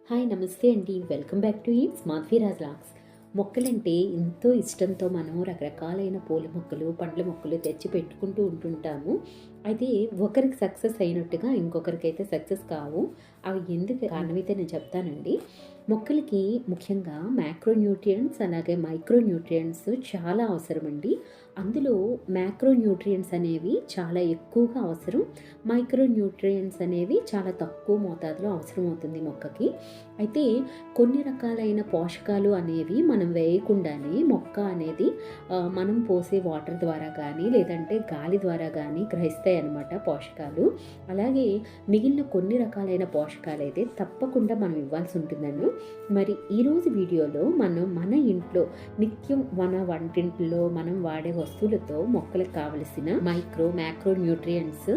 Hi నమస్తే అండి. Welcome back to Madhaviraj logs. మొక్కలంటే ఎంతో ఇష్టంతో మనం రకరకాలైన పూల మొక్కలు, పండ్ల మొక్కలు తెచ్చి పెట్టుకుంటూ ఉంటుంటాము. అయితే ఒకరికి సక్సెస్ అయినట్టుగా ఇంకొకరికైతే సక్సెస్ కావు. అవి ఎందుకు కారణమైతే నేను చెప్తానండి. మొక్కలకి ముఖ్యంగా మ్యాక్రోన్యూట్రియంట్స్ అలాగే మైక్రోన్యూట్రియంట్స్ చాలా అవసరమండి. అందులో మ్యాక్రోన్యూట్రియంట్స్ అనేవి చాలా ఎక్కువగా అవసరం. మైక్రోన్యూట్రియంట్స్ అనేవి చాలా తక్కువ మోతాదులో అవసరం అవుతుంది మొక్కకి. అయితే కొన్ని రకాలైన పోషకాలు అనేవి మనం వేయకుండానే మొక్క అనేది మనం పోసే వాటర్ ద్వారా కానీ లేదంటే గాలి ద్వారా కానీ గ్రహిస్తాయి అన్నమాట పోషకాలు. అలాగే మిగిలిన కొన్ని రకాలైన పోషకాలు అయితే తప్పకుండా మనం ఇవ్వాల్సి ఉంటుందండి. మరి ఈరోజు వీడియోలో మనం మన ఇంట్లో నిత్యం మన వంటింట్లో మనం వాడే వస్తువులతో మొక్కలకు కావలసిన మైక్రో న్యూట్రియంట్స్